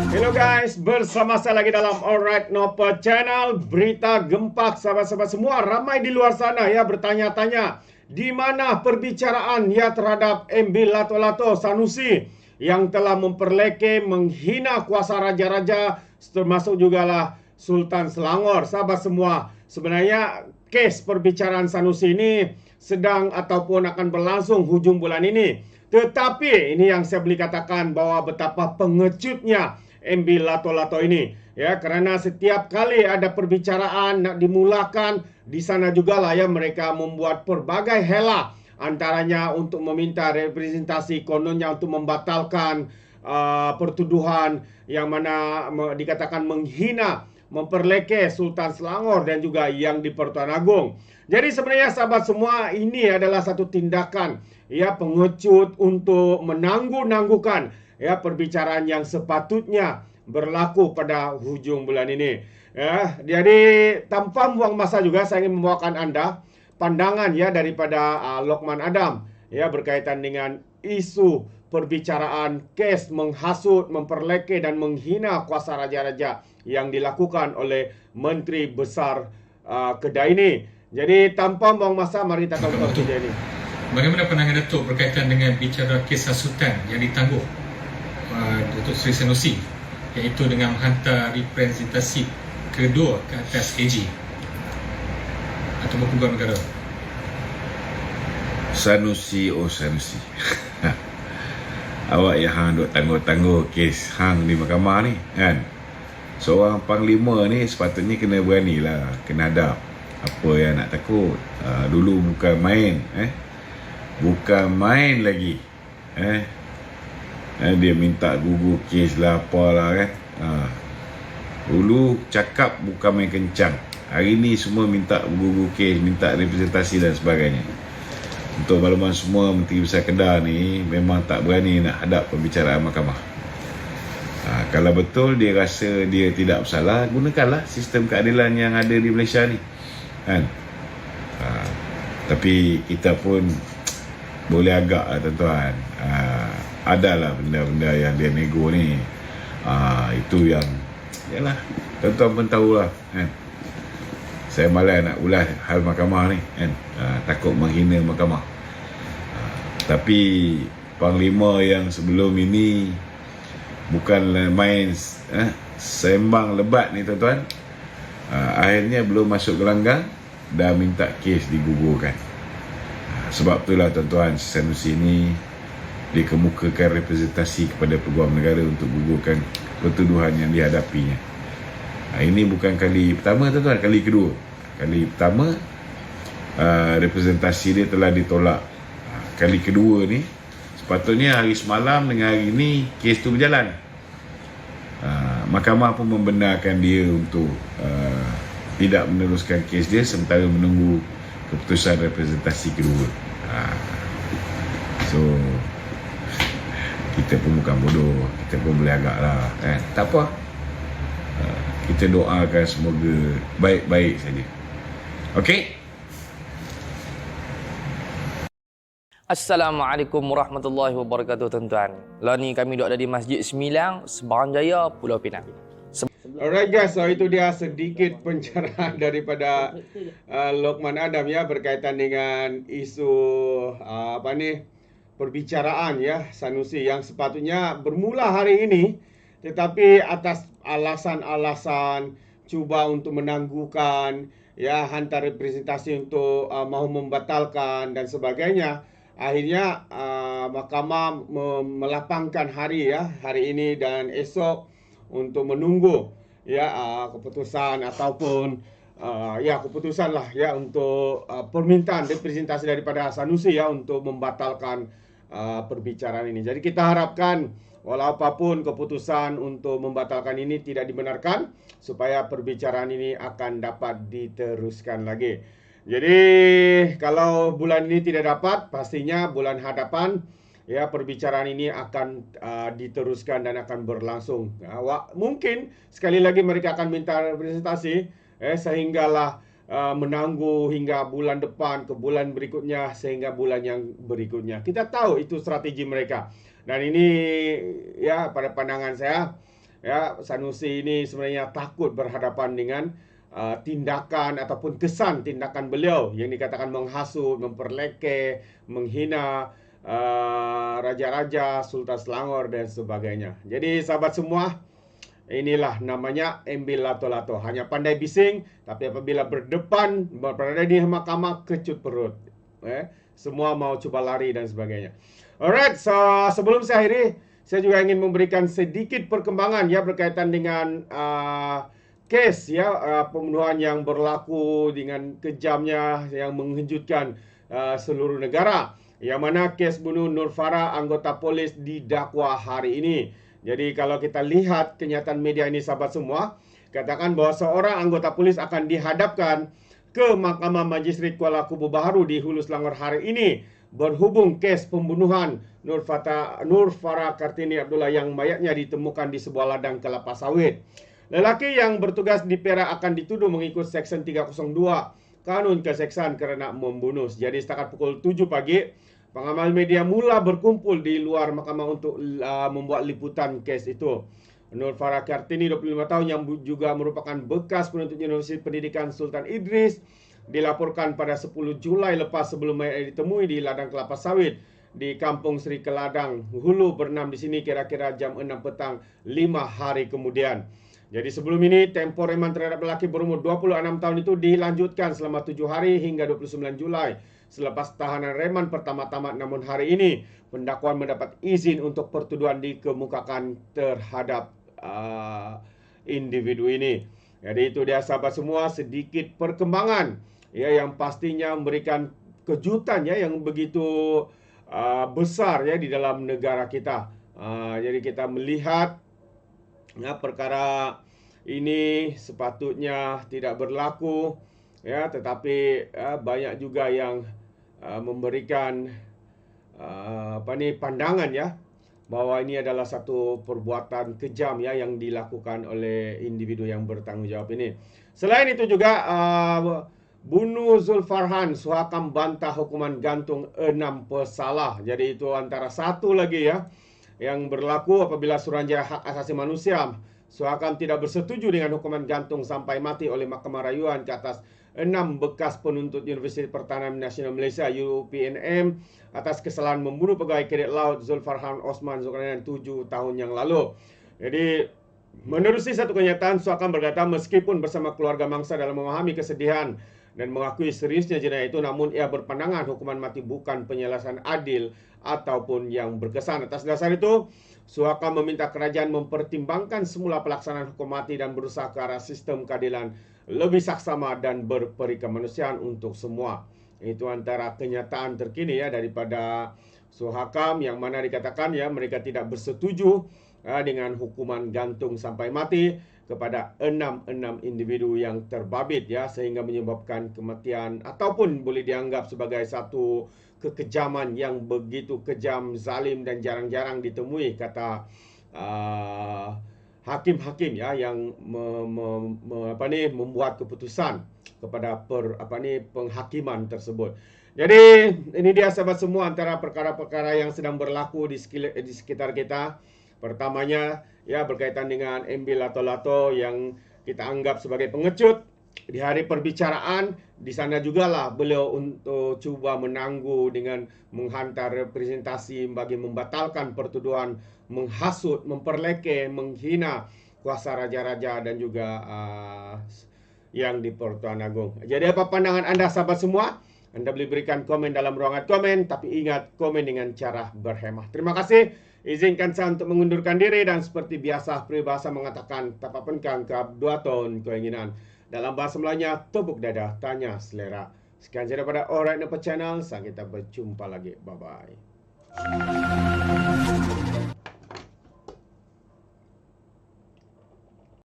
Hello guys, bersama saya lagi dalam Alright Noper Channel. Berita gempak sahabat-sahabat semua. Ramai di luar sana ya bertanya-tanya, di mana perbicaraan ya terhadap MB Lato-Lato Sanusi yang telah memperleke, menghina kuasa raja-raja, termasuk jugalah Sultan Selangor. Sahabat semua, sebenarnya kes perbicaraan Sanusi ini sedang ataupun akan berlangsung hujung bulan ini. Tetapi ini yang saya boleh katakan bahwa betapa pengejutnya MB Lato-Lato ini, ya, kerana setiap kali ada perbicaraan nak dimulakan, di sana jugalah ya mereka membuat pelbagai hela, antaranya untuk meminta representasi, kononnya untuk membatalkan pertuduhan yang mana dikatakan menghina, memperleke Sultan Selangor dan juga yang di Pertuan Agong. Jadi sebenarnya sahabat semua, ini adalah satu tindakan ya pengecut untuk menangguh-nangguhkan ya perbicaraan yang sepatutnya berlaku pada hujung bulan ini. Ya, jadi tanpa buang masa juga saya ingin membawakan Anda pandangan ya daripada Lokman Adam ya berkaitan dengan isu perbicaraan kes menghasut, memperleke dan menghina kuasa raja-raja yang dilakukan oleh Menteri Besar Kedah ini. Jadi tanpa buang masa, mari kita tonton video ini. Bagaimana pandangan Datuk berkaitan dengan bicara kes hasutan yang ditangguh Datuk Seri Sanusi, iaitu dengan menghantar representasi kedua ke atas AG atau Peguam Negara? Sanusi. Awak yang hang duk tangguh-tangguh kes hang di mahkamah ni kan. Seorang panglima ni sepatutnya kena beranilah, kena hadap. Apa yang nak takut? Dulu bukan main bukan main lagi. Dia minta gugur kes lah apalah kan. Dulu cakap bukan main kencang. Hari ni semua minta gugur kes, minta representasi dan sebagainya. Untuk makluman semua, Menteri Besar Kedah ni memang tak berani nak hadap pembicaraan mahkamah. Kalau betul dia rasa dia tidak bersalah, gunakanlah sistem keadilan yang ada di Malaysia ni kan. Tapi kita pun boleh agak lah tuan-tuan. Adalah benda-benda yang dia nego ni. Itu yang yalah, tuan-tuan pun tahulah kan. Saya malas nak ulas hal mahkamah ni kan. Takut menghina mahkamah. Tapi panglima yang sebelum ini bukan main sembang lebat ni tuan-tuan. Akhirnya belum masuk gelanggang dah minta kes digugurkan. Sebab itulah tuan-tuan, Sanusi ni dikemukakan representasi kepada Peguam Negara untuk gugurkan pertuduhan yang dihadapinya. Ini bukan kali pertama tuan-tuan, kali kedua. Kali pertama representasi dia telah ditolak. Kali kedua ni sepatutnya hari semalam dengan hari ni kes tu berjalan. Mahkamah pun membenarkan dia untuk tidak meneruskan kes dia sementara menunggu keputusan representasi kedua. So kita pun bukan bodoh, kita pun boleh agak lah kan. Tak apa, kita doakan semoga baik-baik saja. Okey. Assalamualaikum warahmatullahi wabarakatuh tuan-tuan. Lah ni kami duduk ada di Masjid Sembilang, Sebarang Jaya, Pulau Pinang. Alright guys, so itu dia sedikit pencerahan daripada Lokman Adam ya berkaitan dengan isu perbicaraan ya Sanusi yang sepatutnya bermula hari ini, tetapi atas alasan-alasan cuba untuk menangguhkan ya, hantar representasi untuk mahu membatalkan dan sebagainya, akhirnya mahkamah melapangkan hari ini dan esok untuk menunggu ya keputusan ataupun keputusan lah ya untuk permintaan representasi daripada Sanusi ya untuk membatalkan perbicaraan ini. Jadi kita harapkan walau apapun keputusan untuk membatalkan ini tidak dibenarkan, supaya perbicaraan ini akan dapat diteruskan lagi. Jadi kalau bulan ini tidak dapat, pastinya bulan hadapan ya perbicaraan ini akan diteruskan dan akan berlangsung. Mungkin sekali lagi mereka akan minta representasi sehinggalah menangguh hingga bulan depan, ke bulan berikutnya, sehingga bulan yang berikutnya. Kita tahu itu strategi mereka. Dan ini ya pada pandangan saya ya Sanusi ini sebenarnya takut berhadapan dengan tindakan ataupun kesan tindakan beliau yang dikatakan menghasut, memperlekeh, menghina raja-raja, Sultan Selangor dan sebagainya. Jadi sahabat semua, inilah namanya ambil lato-lato. Hanya pandai bising, tapi apabila berdepan, berada di mahkamah, kecut perut. Semua mau coba lari dan sebagainya. Alright, so sebelum saya akhiri, saya juga ingin memberikan sedikit perkembangan ya berkaitan dengan kes ya pembunuhan yang berlaku dengan kejamnya yang mengejutkan seluruh negara. Yang mana kes bunuh Nur Farah, anggota polis, didakwa hari ini. Jadi kalau kita lihat kenyataan media ini sahabat semua, katakan bahwa seorang anggota polis akan dihadapkan ke Mahkamah Majistret Kuala Kubu Baharu di Hulu Selangor hari ini berhubung kes pembunuhan Nur Farah Kartini Abdullah yang mayatnya ditemukan di sebuah ladang kelapa sawit. Lelaki yang bertugas di Perak akan dituduh mengikut Seksyen 302 Kanun Keseksaan kerana membunuh. Jadi setakat pukul 7 pagi, pengamal media mula berkumpul di luar mahkamah untuk membuat liputan kes itu. Nur Farah Kartini, 25 tahun, yang juga merupakan bekas penuntut Universiti Pendidikan Sultan Idris, dilaporkan pada 10 Julai lepas sebelum mayat ditemui di ladang kelapa sawit di Kampung Seri Keladang, Hulu, Bernam di sini kira-kira jam 6 petang 5 hari kemudian. Jadi sebelum ini, tempoh reman terhadap lelaki berumur 26 tahun itu dilanjutkan selama 7 hari hingga 29 Julai. Selepas tahanan reman pertama tamat, namun hari ini pendakwaan mendapat izin untuk pertuduhan dikemukakan terhadap individu ini. Jadi itu dia sahabat semua sedikit perkembangan ya yang pastinya memberikan kejutan ya yang begitu besar ya di dalam negara kita. Jadi kita melihat ya perkara ini sepatutnya tidak berlaku ya, tetapi banyak juga yang memberikan pandangan ya bahwa ini adalah satu perbuatan kejam ya yang dilakukan oleh individu yang bertanggung jawab ini. Selain itu juga bunuh Zulfarhan, Suhakam bantah hukuman gantung 6 pesalah. Jadi itu antara satu lagi ya yang berlaku apabila Suruhanjaya Hak Asasi Manusia Suhakam tidak bersetuju dengan hukuman gantung sampai mati oleh Mahkamah Rayuan ke atas 6 bekas penuntut Universiti Pertahanan Nasional Malaysia UPNM atas kesalahan membunuh pegawai Kadet Laut Zulfarhan Osman Zulkarnain 7 tahun yang lalu. Jadi menerusi satu kenyataan, Suhakam berkata meskipun bersama keluarga mangsa dalam memahami kesedihan dan mengakui seriusnya jenayah itu, namun ia berpandangan hukuman mati bukan penyelesaian adil ataupun yang berkesan. Atas dasar itu, Suhakam meminta kerajaan mempertimbangkan semula pelaksanaan hukum mati dan berusaha ke arah sistem keadilan lebih saksama dan berperi kemanusiaan untuk semua. Itu antara kenyataan terkini ya daripada Suhakam yang mana dikatakan ya mereka tidak bersetuju dengan hukuman gantung sampai mati kepada 6 individu yang terbabit ya sehingga menyebabkan kematian ataupun boleh dianggap sebagai satu kekejaman yang begitu kejam, zalim dan jarang-jarang ditemui kata hakim-hakim ya yang membuat keputusan kepada penghakiman tersebut. Jadi ini dia sahabat semua antara perkara-perkara yang sedang berlaku di sekitar kita. Pertamanya ya berkaitan dengan ambil lato-lato yang kita anggap sebagai pengecut di hari perbicaraan. Di sana jugalah beliau untuk cuba menangguh dengan menghantar representasi bagi membatalkan pertuduhan menghasut, memperlekeh, menghina kuasa raja-raja dan juga yang di Pertuan Agong. Jadi apa pandangan anda sahabat semua? Anda boleh berikan komen dalam ruangan komen, tapi ingat komen dengan cara berhemah. Terima kasih. Izinkan saya untuk mengundurkan diri dan seperti biasa peribahasa mengatakan tapak penkang ke 2 tahun keinginan. Dalam bahasa Melayunya, tepuk dada, tanya selera. Sekian saja daripada Alright Nampak Channel. Sampai kita berjumpa lagi. Bye-bye.